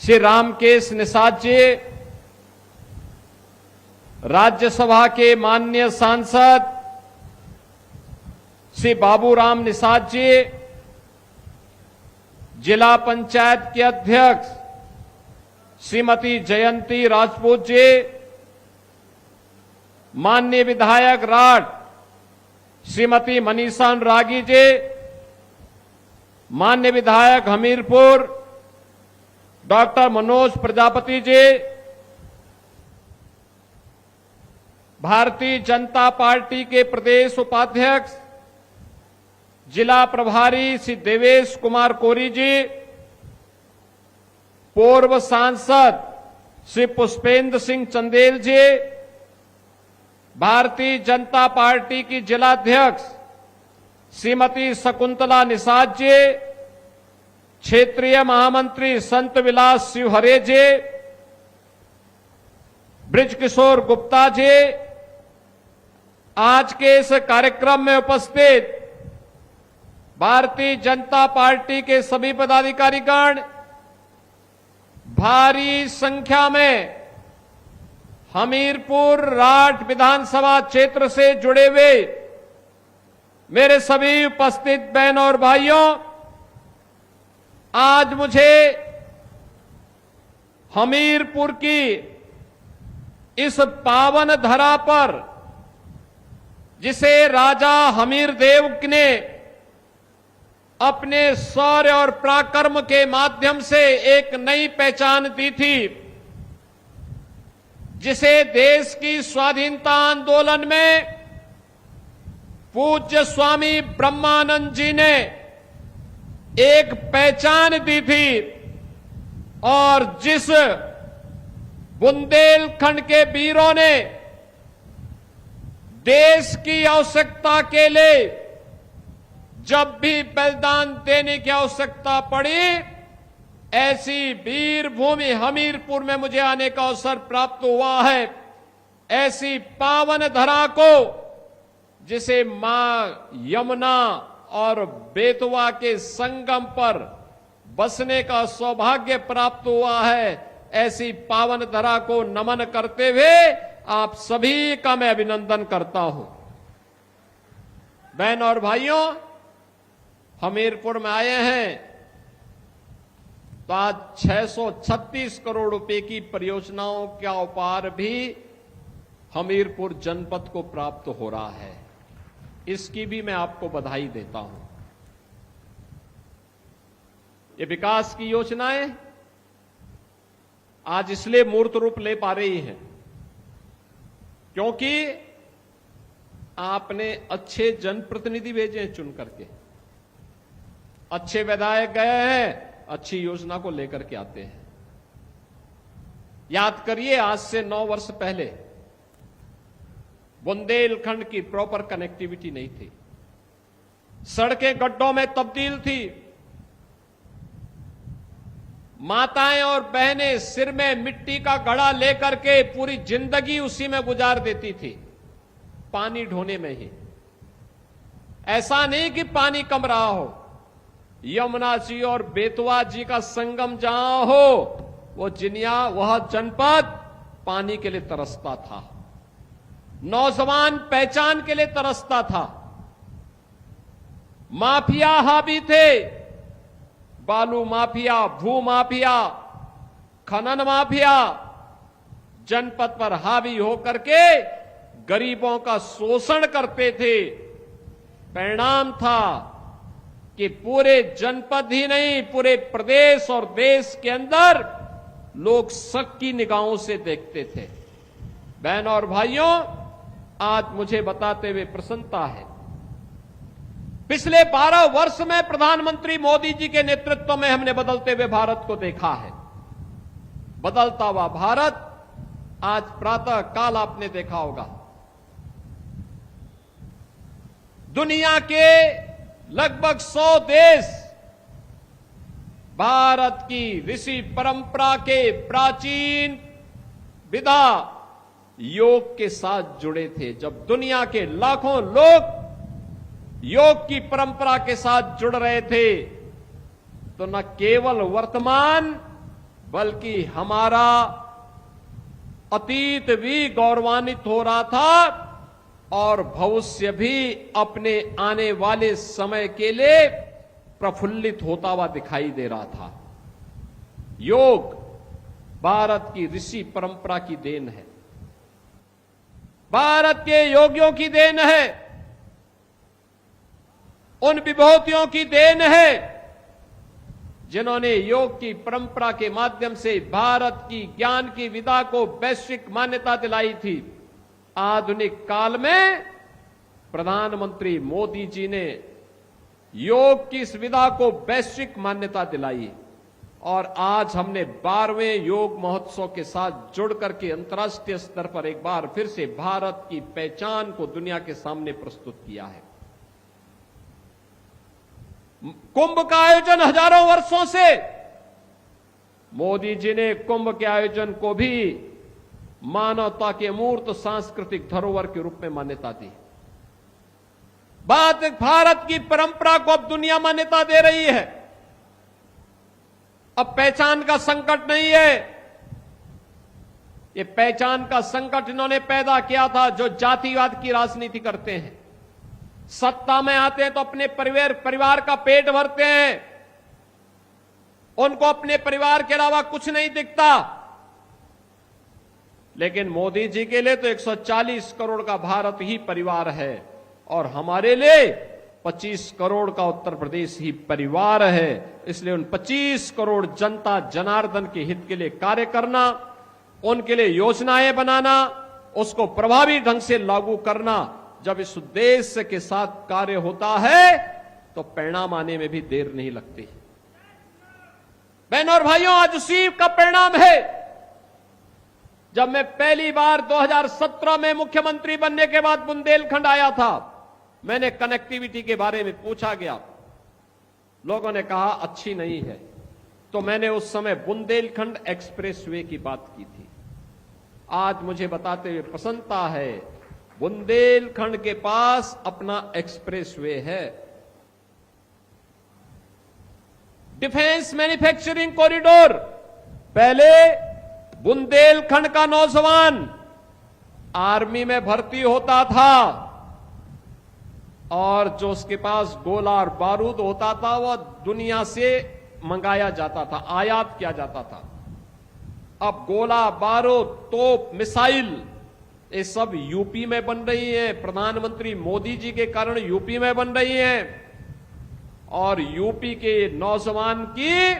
श्री रामकेश निषाद जी, राज्यसभा के माननीय सांसद श्री बाबूराम निषाद जी, जिला पंचायत के अध्यक्ष श्रीमती जयंती राजपूत जी, माननीय विधायक राठ श्रीमती मनीषा अनुरागी जी, माननीय विधायक हमीरपुर डॉक्टर मनोज प्रजापति जी, भारतीय जनता पार्टी के प्रदेश उपाध्यक्ष जिला प्रभारी श्री देवेश कुमार कोरी जी, पूर्व सांसद श्री पुष्पेंद्र सिंह चंदेल जी, भारतीय जनता पार्टी की जिलाध्यक्ष श्रीमती शकुंतला निषाद जी, क्षेत्रीय महामंत्री संत विलास शिवहरे जी, ब्रिजकिशोर गुप्ता जी, आज के इस कार्यक्रम में उपस्थित भारतीय जनता पार्टी के सभी पदाधिकारीगण, भारी संख्या में हमीरपुर राठ विधानसभा क्षेत्र से जुड़े हुए मेरे सभी उपस्थित बहनों और भाइयों, आज मुझे हमीरपुर की इस पावन धरा पर, जिसे राजा हमीरदेव ने अपने शौर्य और पराक्रम के माध्यम से एक नई पहचान दी थी, जिसे देश की स्वाधीनता आंदोलन में पूज्य स्वामी ब्रह्मानंद जी ने एक पहचान दी थी, और जिस बुंदेलखंड के वीरों ने देश की आवश्यकता के लिए जब भी बलिदान देने की आवश्यकता पड़ी, ऐसी वीर भूमि हमीरपुर में मुझे आने का अवसर प्राप्त हुआ है। ऐसी पावन धरा को, जिसे मां यमुना और बेतवा के संगम पर बसने का सौभाग्य प्राप्त हुआ है, ऐसी पावन धरा को नमन करते हुए आप सभी का मैं अभिनंदन करता हूं। बहन और भाइयों, हमीरपुर में आए हैं तो आज 636 करोड़ रुपए की परियोजनाओं का उपहार भी हमीरपुर जनपद को प्राप्त हो रहा है। इसकी भी मैं आपको बधाई देता हूं। ये विकास की योजनाएं आज इसलिए मूर्त रूप ले पा रही हैं क्योंकि आपने अच्छे जनप्रतिनिधि भेजे हैं चुन करके, अच्छे विधायक गए हैं, अच्छी योजना को लेकर के आते हैं। याद करिए, आज से 9 वर्ष पहले बुंदेलखंड की प्रॉपर कनेक्टिविटी नहीं थी, सड़कें गड्ढों में तब्दील थी, माताएं और बहनें सिर में मिट्टी का घड़ा लेकर के पूरी जिंदगी उसी में गुजार देती थी, पानी ढोने में ही। ऐसा नहीं कि पानी कम रहा हो, यमुना जी और बेतवा जी का संगम जहां हो, वो जिनिया, वह जनपद पानी के लिए तरसता था, नौजवान पहचान के लिए तरसता था। माफिया हावी थे, बालू माफिया, भू माफिया, खनन माफिया जनपद पर हावी होकर के गरीबों का शोषण करते थे। परिणाम था कि पूरे जनपद ही नहीं, पूरे प्रदेश और देश के अंदर लोग शक की निगाहों से देखते थे। बहनों और भाइयों, आज मुझे बताते हुए प्रसन्नता है, पिछले 12 वर्ष में प्रधानमंत्री मोदी जी के नेतृत्व में हमने बदलते हुए भारत को देखा है। बदलता हुआ भारत आज प्रातः काल आपने देखा होगा, दुनिया के लगभग 100 देश भारत की ऋषि परंपरा के प्राचीन विधा योग के साथ जुड़े थे। जब दुनिया के लाखों लोग योग की परंपरा के साथ जुड़ रहे थे, तो न केवल वर्तमान बल्कि हमारा अतीत भी गौरवान्वित हो रहा था और भविष्य भी अपने आने वाले समय के लिए प्रफुल्लित होता हुआ दिखाई दे रहा था। योग भारत की ऋषि परंपरा की देन है, भारत के योगियों की देन है, उन विभूतियों की देन है जिन्होंने योग की परंपरा के माध्यम से भारत की ज्ञान की विधा को वैश्विक मान्यता दिलाई थी। आधुनिक काल में प्रधानमंत्री मोदी जी ने योग की इस विधा को वैश्विक मान्यता दिलाई और आज हमने 12वें योग महोत्सव के साथ जुड़ करके अंतर्राष्ट्रीय स्तर पर एक बार फिर से भारत की पहचान को दुनिया के सामने प्रस्तुत किया है। कुंभ का आयोजन हजारों वर्षों से, मोदी जी ने कुंभ के आयोजन को भी मानवता के अमूर्त सांस्कृतिक धरोहर के रूप में मान्यता दी। भारत की परंपरा को अब दुनिया मान्यता दे रही है। अब पहचान का संकट नहीं है, ये पहचान का संकट इन्होंने पैदा किया था जो जातिवाद की राजनीति करते हैं। सत्ता में आते हैं तो अपने परिवार का पेट भरते हैं, उनको अपने परिवार के अलावा कुछ नहीं दिखता। लेकिन मोदी जी के लिए तो 140 करोड़ का भारत ही परिवार है और हमारे लिए 25 करोड़ का उत्तर प्रदेश ही परिवार है। इसलिए उन 25 करोड़ जनता जनार्दन के हित के लिए कार्य करना, उनके लिए योजनाएं बनाना, उसको प्रभावी ढंग से लागू करना, जब इस उद्देश्य के साथ कार्य होता है तो परिणाम आने में भी देर नहीं लगती। बहनों और भाइयों, आज उसी का परिणाम है। जब मैं पहली बार 2017 में मुख्यमंत्री बनने के बाद बुंदेलखंड आया था, मैंने कनेक्टिविटी के बारे में पूछा गया, लोगों ने कहा अच्छी नहीं है, तो मैंने उस समय बुंदेलखंड एक्सप्रेसवे की बात की थी। आज मुझे बताते हुए प्रसन्नता है, बुंदेलखंड के पास अपना एक्सप्रेसवे है। डिफेंस मैन्युफैक्चरिंग कॉरिडोर, पहले बुंदेलखंड का नौजवान आर्मी में भर्ती होता था और जो उसके पास गोला और बारूद होता था वह दुनिया से मंगाया जाता था, आयात किया जाता था। अब गोला बारूद, तोप, मिसाइल ये सब यूपी में बन रही है। प्रधानमंत्री मोदी जी के कारण यूपी में बन रही है और यूपी के नौजवान की,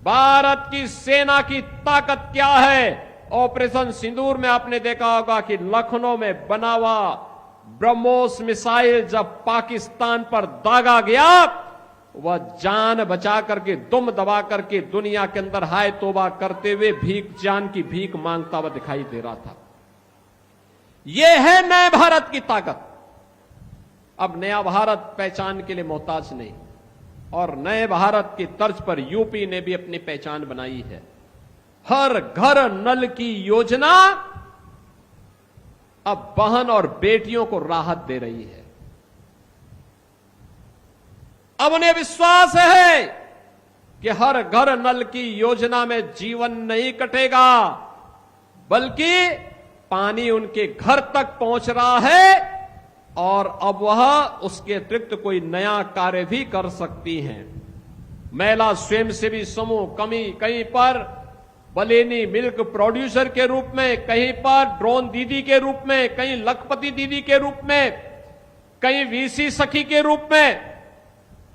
भारत की सेना की ताकत क्या है। ऑपरेशन सिंदूर में आपने देखा होगा कि लखनऊ में बना हुआ ब्रह्मोस मिसाइल जब पाकिस्तान पर दागा गया, वह जान बचा करके, दुम दबा करके दुनिया के अंदर हाय तौबा करते हुए जान की भीख मांगता हुआ दिखाई दे रहा था। यह है नए भारत की ताकत। अब नया भारत पहचान के लिए मोहताज नहीं, और नए भारत की तर्ज पर यूपी ने भी अपनी पहचान बनाई है। हर घर नल की योजना अब बहन और बेटियों को राहत दे रही है। अब उन्हें विश्वास है कि हर घर नल की योजना में जीवन नहीं कटेगा, बल्कि पानी उनके घर तक पहुंच रहा है और अब वह उसके अतिरिक्त कोई नया कार्य भी कर सकती हैं। महिला स्वयंसेवी समूह कहीं पर बलेनी मिल्क प्रोड्यूसर के रूप में, कहीं पर ड्रोन दीदी के रूप में, कहीं लखपति दीदी के रूप में, कहीं वीसी सखी के रूप में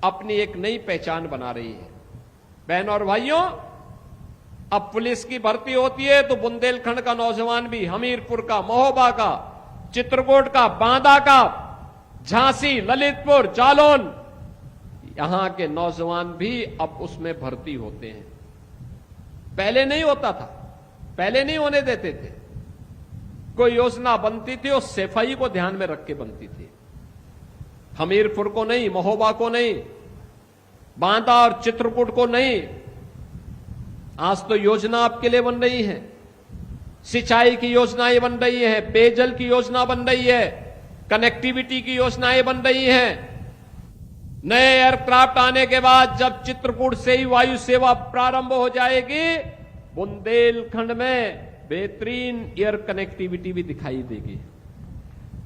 अपनी एक नई पहचान बना रही है। बहनों और भाइयों, अब पुलिस की भर्ती होती है तो बुंदेलखंड का नौजवान भी, हमीरपुर का, महोबा का, चित्रकूट का, बांदा का, झांसी, ललितपुर, जालौन, यहां के नौजवान भी अब उसमें भर्ती होते हैं। पहले नहीं होता था, पहले नहीं होने देते थे। कोई योजना बनती थी और सफाई को ध्यान में रख के बनती थी। हमीरपुर को नहीं, महोबा को नहीं, बांदा और चित्रकूट को नहीं। आज तो योजना आपके लिए बन रही है, सिंचाई की योजनाएं बन रही है, पेयजल की योजना बन रही है, कनेक्टिविटी की योजनाएं बन रही हैं। नए एयरक्राफ्ट आने के बाद जब चित्रकूट से ही वायु सेवा प्रारंभ हो जाएगी, बुंदेलखंड में बेहतरीन एयर कनेक्टिविटी भी दिखाई देगी।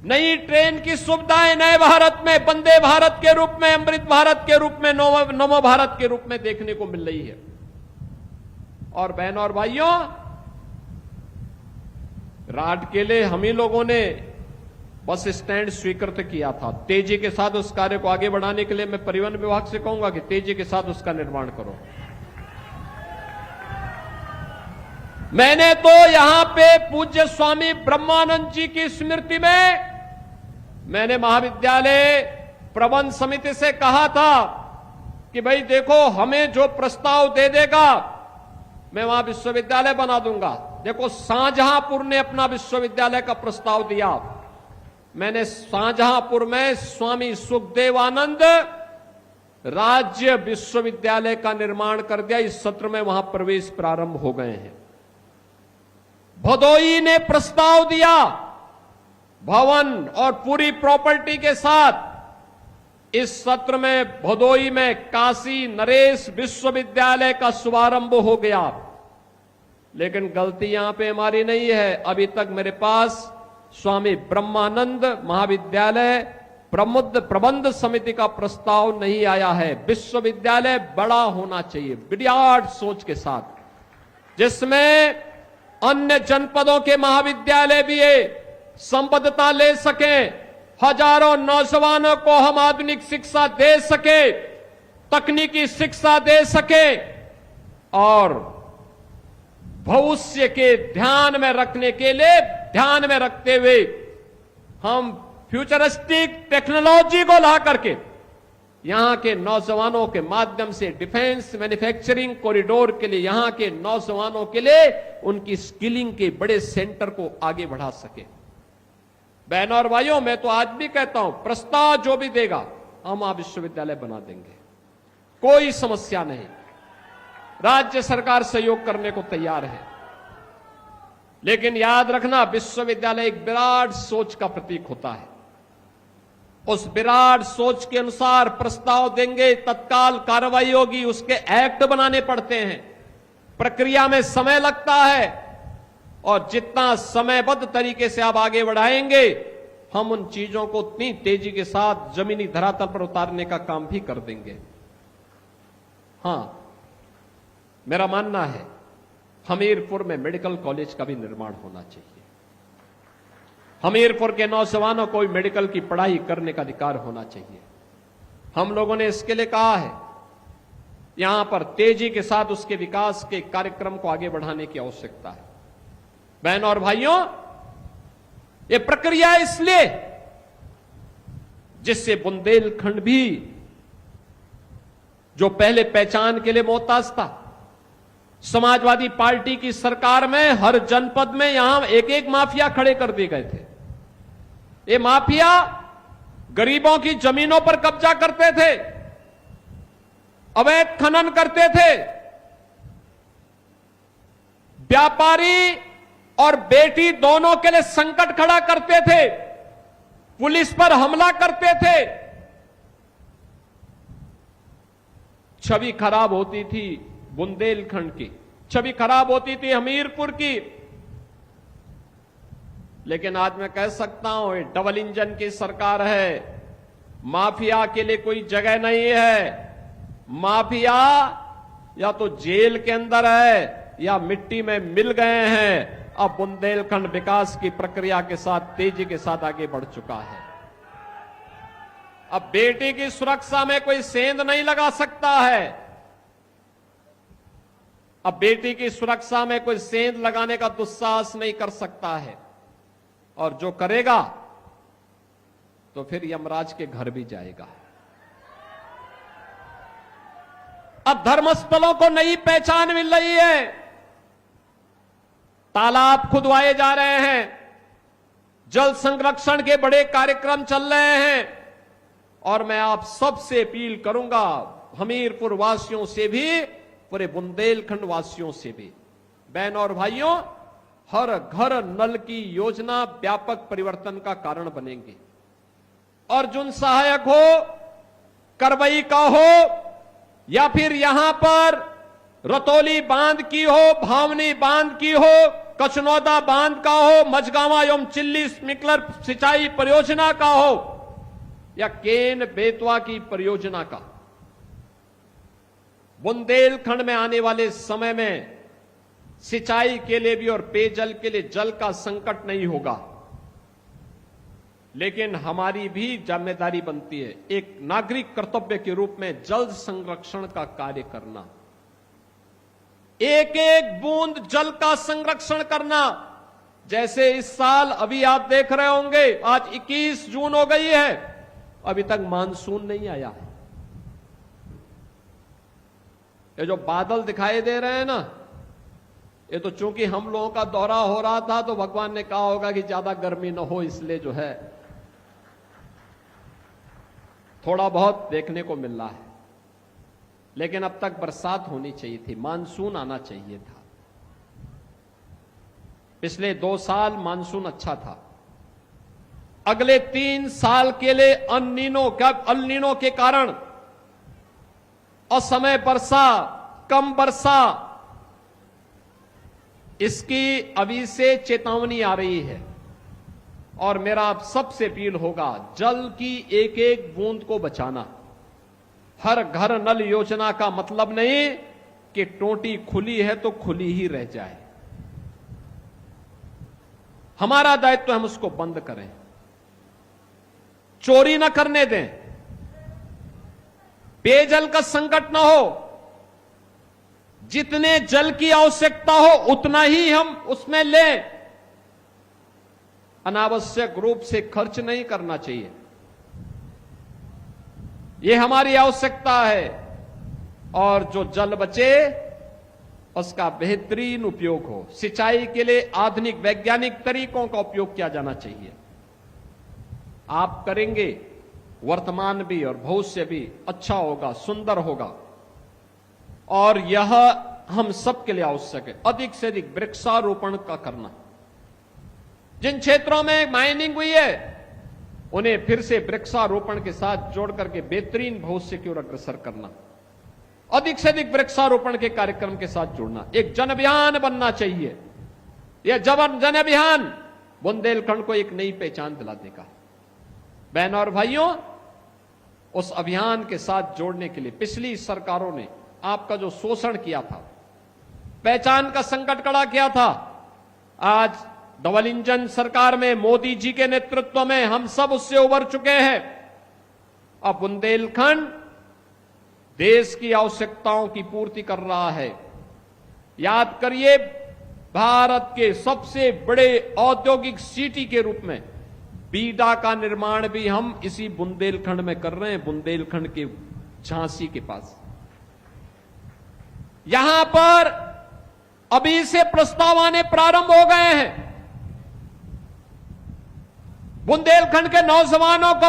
नई ट्रेन की सुविधाएं नए भारत में, वंदे भारत के रूप में, अमृत भारत के रूप में, नमो भारत के रूप में देखने को मिल रही है। और बहनों और भाइयों, राट के लिए हम ही लोगों ने बस स्टैंड स्वीकृत किया था। तेजी के साथ उस कार्य को आगे बढ़ाने के लिए मैं परिवहन विभाग से कहूंगा कि तेजी के साथ उसका निर्माण करो। मैंने तो यहां पे पूज्य स्वामी ब्रह्मानंद जी की स्मृति में मैंने महाविद्यालय प्रबंध समिति से कहा था कि भाई देखो, हमें जो प्रस्ताव दे देगा मैं वहां विश्वविद्यालय बना दूंगा। देखो, शाहजहांपुर ने अपना विश्वविद्यालय का प्रस्ताव दिया, मैंने शाहजहांपुर में स्वामी सुखदेवानंद राज्य विश्वविद्यालय का निर्माण कर दिया। इस सत्र में वहां प्रवेश प्रारंभ हो गए हैं। भदोई ने प्रस्ताव दिया भवन और पूरी प्रॉपर्टी के साथ। इस सत्र में भदोई में काशी नरेश विश्वविद्यालय का शुभारंभ हो गया। लेकिन गलती यहां पे हमारी नहीं है, अभी तक मेरे पास स्वामी ब्रह्मानंद महाविद्यालय प्रबंध समिति का प्रस्ताव नहीं आया है। विश्वविद्यालय बड़ा होना चाहिए, विराट सोच के साथ, जिसमें अन्य जनपदों के महाविद्यालय भी संबद्धता ले सके, हजारों नौजवानों को हम आधुनिक शिक्षा दे सके, तकनीकी शिक्षा दे सके और भविष्य के ध्यान में रखने के लिए, ध्यान में रखते हुए हम फ्यूचरिस्टिक टेक्नोलॉजी को ला करके यहां के नौजवानों के माध्यम से डिफेंस मैन्युफैक्चरिंग कॉरिडोर के लिए, यहां के नौजवानों के लिए उनकी स्किलिंग के बड़े सेंटर को आगे बढ़ा सके। बहनों और भाइयों, मैं तो आज भी कहता हूं, प्रस्ताव जो भी देगा हम आप विश्वविद्यालय बना देंगे, कोई समस्या नहीं। राज्य सरकार सहयोग करने को तैयार है। लेकिन याद रखना, विश्वविद्यालय एक विराट सोच का प्रतीक होता है। उस विराट सोच के अनुसार प्रस्ताव देंगे, तत्काल कार्रवाई होगी, उसके एक्ट बनाने पड़ते हैं, प्रक्रिया में समय लगता है। और जितना समयबद्ध तरीके से आप आगे बढ़ाएंगे, हम उन चीजों को उतनी तेजी के साथ जमीनी धरातल पर उतारने का काम भी कर देंगे। हां, मेरा मानना है हमीरपुर में मेडिकल कॉलेज का भी निर्माण होना चाहिए। हमीरपुर के नौजवानों को भी मेडिकल की पढ़ाई करने का अधिकार होना चाहिए। हम लोगों ने इसके लिए कहा है, यहां पर तेजी के साथ उसके विकास के कार्यक्रम को आगे बढ़ाने की आवश्यकता है। बहनों और भाइयों, यह प्रक्रिया इसलिए जिससे बुंदेलखंड भी, जो पहले पहचान के लिए मोहताज था, समाजवादी पार्टी की सरकार में हर जनपद में यहां एक एक माफिया खड़े कर दिए गए थे। ये माफिया गरीबों की जमीनों पर कब्जा करते थे, अवैध खनन करते थे, व्यापारी और बेटी दोनों के लिए संकट खड़ा करते थे, पुलिस पर हमला करते थे। छवि खराब होती थी बुंदेलखंड की, छवि खराब होती थी हमीरपुर की। लेकिन आज मैं कह सकता हूं, ये डबल इंजन की सरकार है, माफिया के लिए कोई जगह नहीं है। माफिया या तो जेल के अंदर है या मिट्टी में मिल गए हैं। अब बुंदेलखंड विकास की प्रक्रिया के साथ तेजी के साथ आगे बढ़ चुका है। अब बेटी की सुरक्षा में कोई सेंध नहीं लगा सकता है। अब बेटी की सुरक्षा में कोई सेंध लगाने का दुस्साहस नहीं कर सकता है, और जो करेगा तो फिर यमराज के घर भी जाएगा। अब धर्मस्थलों को नई पहचान मिल रही है, तालाब खुदवाए जा रहे हैं, जल संरक्षण के बड़े कार्यक्रम चल रहे हैं। और मैं आप सबसे अपील करूंगा, हमीरपुर वासियों से भी, पूरे बुंदेलखंड वासियों से भी, बहनों और भाइयों, हर घर नल की योजना व्यापक परिवर्तन का कारण बनेंगे। अर्जुन सहायक हो करवई का हो या फिर यहां पर रतौली बांध की हो, भावनी बांध की हो, कचनौदा बांध का हो, मझगांवा एवं चिल्ली स्प्रिंकलर सिंचाई परियोजना का हो या केन बेतवा की परियोजना का, बुंदेलखंड में आने वाले समय में सिंचाई के लिए भी और पेयजल के लिए जल का संकट नहीं होगा। लेकिन हमारी भी जिम्मेदारी बनती है एक नागरिक कर्तव्य के रूप में जल संरक्षण का कार्य करना, एक एक बूंद जल का संरक्षण करना। जैसे इस साल अभी आप देख रहे होंगे, आज 21 जून हो गई है, अभी तक मानसून नहीं आया है। ये जो बादल दिखाई दे रहे हैं ना, ये तो चूंकि हम लोगों का दौरा हो रहा था तो भगवान ने कहा होगा कि ज्यादा गर्मी न हो, इसलिए जो है थोड़ा बहुत देखने को मिल रहा है। लेकिन अब तक बरसात होनी चाहिए थी, मानसून आना चाहिए था। पिछले 2 साल मानसून अच्छा था। अगले 3 साल के लिए अल-नीनो के कारण असमय वर्षा, कम वर्षा, इसकी अभी से चेतावनी आ रही है। और मेरा आप सबसे अपील होगा, जल की एक एक बूंद को बचाना। हर घर नल योजना का मतलब नहीं कि टोटी खुली है तो खुली ही रह जाए। हमारा दायित्व हम उसको बंद करें, चोरी न करने दें, पेयजल का संकट न हो। जितने जल की आवश्यकता हो उतना ही हम उसमें लें, अनावश्यक रूप से खर्च नहीं करना चाहिए। यह हमारी आवश्यकता है। और जो जल बचे उसका बेहतरीन उपयोग हो। सिंचाई के लिए आधुनिक वैज्ञानिक तरीकों का उपयोग किया जाना चाहिए। आप करेंगे, वर्तमान भी और भविष्य भी अच्छा होगा, सुंदर होगा। और यह हम सबके लिए आवश्यक है। अधिक से अधिक वृक्षारोपण का करना। जिन क्षेत्रों में माइनिंग हुई है उन्हें फिर से वृक्षारोपण के साथ जोड़ करके बेहतरीन भविष्य की ओर अग्रसर करना। अधिक से अधिक वृक्षारोपण के कार्यक्रम के साथ जुड़ना। एक जन अभियान बनना चाहिए। यह जन अभियान बुंदेलखंड को एक नई पहचान दिला देगा। बहनों और भाइयों, उस अभियान के साथ जोड़ने के लिए पिछली सरकारों ने आपका जो शोषण किया था, पहचान का संकट खड़ा किया था, आज डबल इंजन सरकार में मोदी जी के नेतृत्व में हम सब उससे उबर चुके हैं। अब बुंदेलखंड देश की आवश्यकताओं की पूर्ति कर रहा है। याद करिए, भारत के सबसे बड़े औद्योगिक सिटी के रूप में बीडा का निर्माण भी हम इसी बुंदेलखंड में कर रहे हैं। बुंदेलखंड के झांसी के पास यहां पर अभी से प्रस्ताव आने प्रारंभ हो गए हैं। बुंदेलखंड के नौजवानों को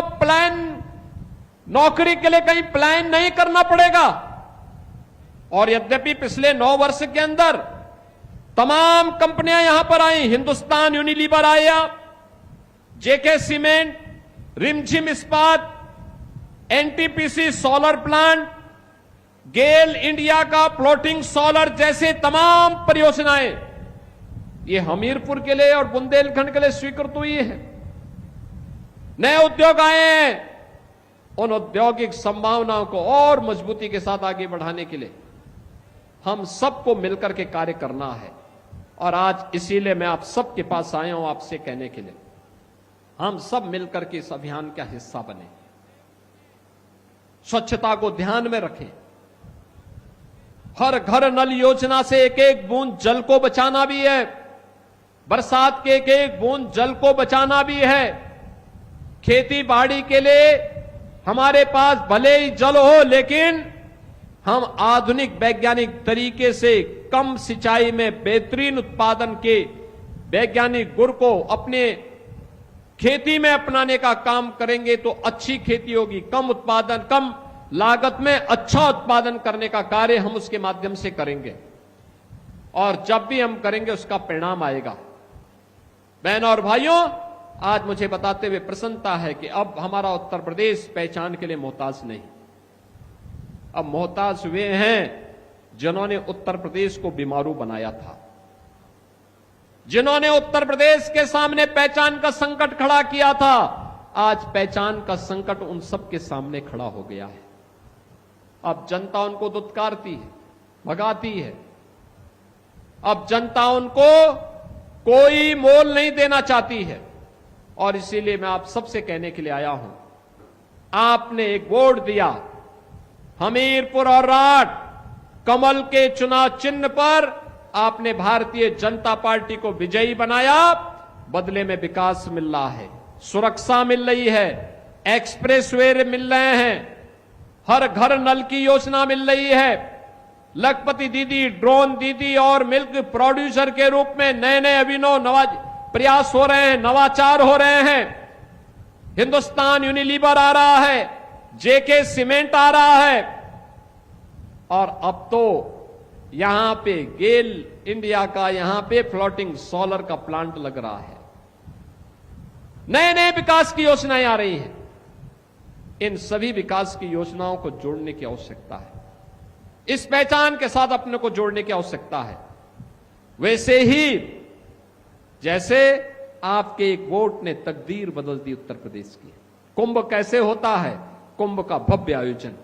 नौकरी के लिए कहीं प्लान नहीं करना पड़ेगा। और यद्यपि पिछले 9 वर्ष के अंदर तमाम कंपनियां यहां पर आई, हिंदुस्तान यूनिलीवर आया, जेके सीमेंट, रिमझिम इस्पात, एनटीपीसी सोलर प्लांट, गेल इंडिया का फ्लोटिंग सोलर जैसे तमाम परियोजनाएं ये हमीरपुर के लिए और बुंदेलखंड के लिए स्वीकृत हुई है। नए उद्योग आए हैं। उन औद्योगिक संभावनाओं को और मजबूती के साथ आगे बढ़ाने के लिए हम सबको मिलकर के कार्य करना है। और आज इसीलिए मैं आप सबके पास आया हूं आपसे कहने के लिए, हम सब मिलकर के इस अभियान का हिस्सा बने। स्वच्छता को ध्यान में रखें। हर घर नल योजना से एक एक बूंद जल को बचाना भी है। बरसात के एक एक बूंद जल को बचाना भी है। खेती बाड़ी के लिए हमारे पास भले ही जल हो, लेकिन हम आधुनिक वैज्ञानिक तरीके से कम सिंचाई में बेहतरीन उत्पादन के वैज्ञानिक गुण को अपने खेती में अपनाने का काम करेंगे तो अच्छी खेती होगी। कम उत्पादन, कम लागत में अच्छा उत्पादन करने का कार्य हम उसके माध्यम से करेंगे। और जब भी हम करेंगे उसका परिणाम आएगा। बहनों और भाइयों, आज मुझे बताते हुए प्रसन्नता है कि अब हमारा उत्तर प्रदेश पहचान के लिए मोहताज नहीं। अब मोहताज वे हैं जिन्होंने उत्तर प्रदेश को बीमारू बनाया था, जिन्होंने उत्तर प्रदेश के सामने पहचान का संकट खड़ा किया था। आज पहचान का संकट उन सब के सामने खड़ा हो गया है। अब जनता उनको दुत्कारती है, भगाती है। अब जनता उनको कोई मोल नहीं देना चाहती है। और इसीलिए मैं आप सबसे कहने के लिए आया हूं, आपने एक वोट दिया हमीरपुर और राठ कमल के चुनाव चिन्ह पर, आपने भारतीय जनता पार्टी को विजयी बनाया। बदले में विकास मिल रहा है, सुरक्षा मिल रही है, एक्सप्रेसवे मिल रहे हैं, हर घर नल की योजना मिल रही है, लखपति दीदी, ड्रोन दीदी और मिल्क प्रोड्यूसर के रूप में नए नए अभिनव प्रयास हो रहे हैं, नवाचार हो रहे हैं। हिंदुस्तान यूनिलीवर आ रहा है, जेके सीमेंट आ रहा है, और अब तो यहां पे गेल इंडिया का यहां पे फ्लोटिंग सोलर का प्लांट लग रहा है। नए नए विकास की योजनाएं आ रही हैं। इन सभी विकास की योजनाओं को जोड़ने की आवश्यकता है, इस पहचान के साथ अपने को जोड़ने की आवश्यकता है। वैसे ही जैसे आपके एक वोट ने तकदीर बदल दी उत्तर प्रदेश की। कुंभ कैसे होता है? कुंभ का भव्य आयोजन,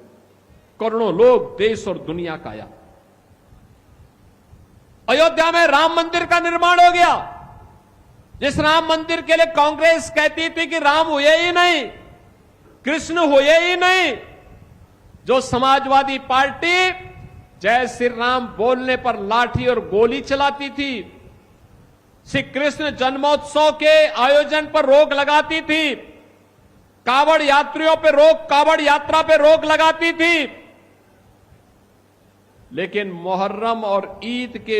करोड़ों लोग देश और दुनिया का आया। अयोध्या में राम मंदिर का निर्माण हो गया, जिस राम मंदिर के लिए कांग्रेस कहती थी कि राम हुए ही नहीं, कृष्ण हुए ही नहीं, जो समाजवादी पार्टी जय श्री राम बोलने पर लाठी और गोली चलाती थी, श्री कृष्ण जन्मोत्सव के आयोजन पर रोक लगाती थी, कावड़ यात्रियों पर रोक, कावड़ यात्रा पर रोक लगाती थी, लेकिन मुहर्रम और ईद के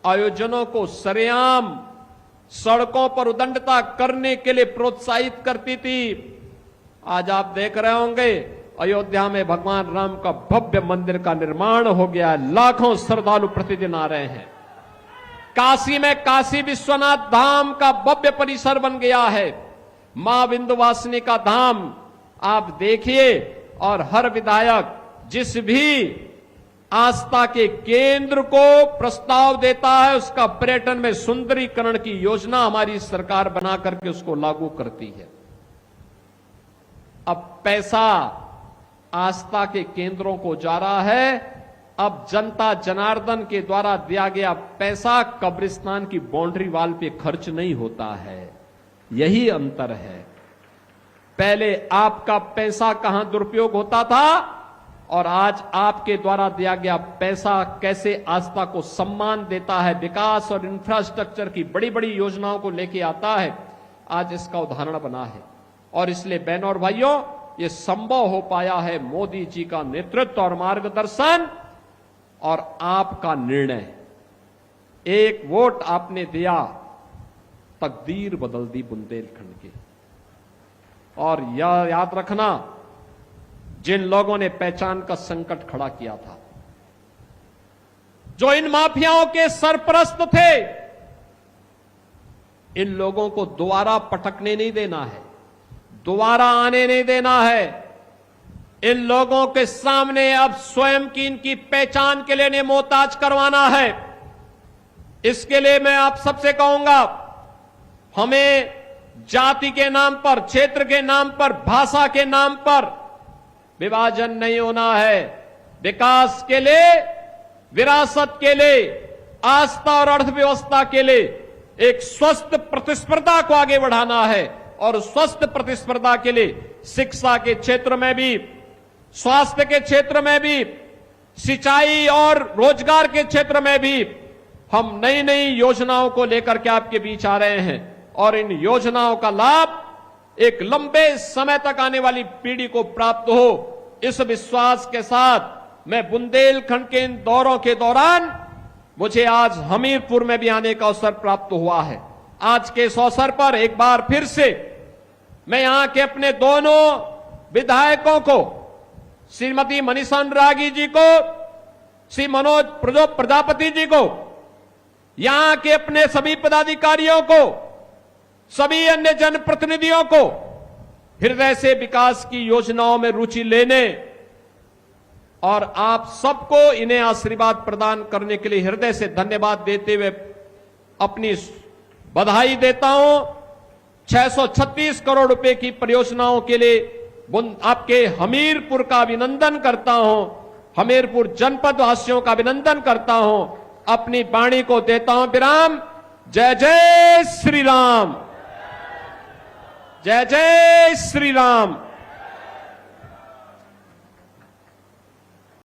आयोजनों को सरेआम सड़कों पर उदंडता करने के लिए प्रोत्साहित करती थी। आज आप देख रहे होंगे अयोध्या में भगवान राम का भव्य मंदिर का निर्माण हो गया है, लाखों श्रद्धालु प्रतिदिन आ रहे हैं। काशी में काशी विश्वनाथ धाम का भव्य परिसर बन गया है, मां विंध्यवासिनी का धाम आप देखिए। और हर विधायक जिस भी आस्था के केंद्र को प्रस्ताव देता है, उसका पर्यटन में सुंदरीकरण की योजना हमारी सरकार बना करके उसको लागू करती है। अब पैसा आस्था के केंद्रों को जा रहा है, अब जनता जनार्दन के द्वारा दिया गया पैसा कब्रिस्तान की बाउंड्री वाल पे खर्च नहीं होता है। यही अंतर है। पहले आपका पैसा कहां दुरुपयोग होता था, और आज आपके द्वारा दिया गया पैसा कैसे आस्था को सम्मान देता है, विकास और इंफ्रास्ट्रक्चर की बड़ी बड़ी योजनाओं को लेके आता है, आज इसका उदाहरण बना है। और इसलिए बहनों और भाइयों, ये संभव हो पाया है मोदी जी का नेतृत्व और मार्गदर्शन और आपका निर्णय। एक वोट आपने दिया, तकदीर बदल दी बुंदेलखंड की। और यह याद रखना, जिन लोगों ने पहचान का संकट खड़ा किया था, जो इन माफियाओं के सरपरस्त थे, इन लोगों को दोबारा पटकने नहीं देना है, दोबारा आने नहीं देना है। इन लोगों के सामने अब स्वयं की इनकी पहचान के लिए मोहताज करवाना है। इसके लिए मैं आप सबसे कहूंगा, हमें जाति के नाम पर, क्षेत्र के नाम पर, भाषा के नाम पर विभाजन नहीं होना है। विकास के लिए, विरासत के लिए, आस्था और अर्थव्यवस्था के लिए एक स्वस्थ प्रतिस्पर्धा को आगे बढ़ाना है। और स्वस्थ प्रतिस्पर्धा के लिए शिक्षा के क्षेत्र में भी, स्वास्थ्य के क्षेत्र में भी, सिंचाई और रोजगार के क्षेत्र में भी हम नई नई योजनाओं को लेकर के आपके बीच आ रहे हैं। और इन योजनाओं का लाभ एक लंबे समय तक आने वाली पीढ़ी को प्राप्त हो, इस विश्वास के साथ मैं बुंदेलखंड के इन दौरों के दौरान मुझे आज हमीरपुर में भी आने का अवसर प्राप्त हुआ है। आज के इस अवसर पर एक बार फिर से मैं यहां के अपने दोनों विधायकों को, श्रीमती मनीषा अनुरागी जी को, श्री मनोज प्रजापति जी को, यहां के अपने सभी पदाधिकारियों को, सभी अन्य जनप्रतिनिधियों को हृदय से विकास की योजनाओं में रुचि लेने और आप सबको इन्हें आशीर्वाद प्रदान करने के लिए हृदय से धन्यवाद देते हुए अपनी बधाई देता हूं। 636 करोड़ रुपए की परियोजनाओं के लिए आपके हमीरपुर का अभिनंदन करता हूं, हमीरपुर जनपद वासियों का अभिनंदन करता हूं। अपनी वाणी को देता हूं विराम। जय जय श्री राम, जय जय श्री राम।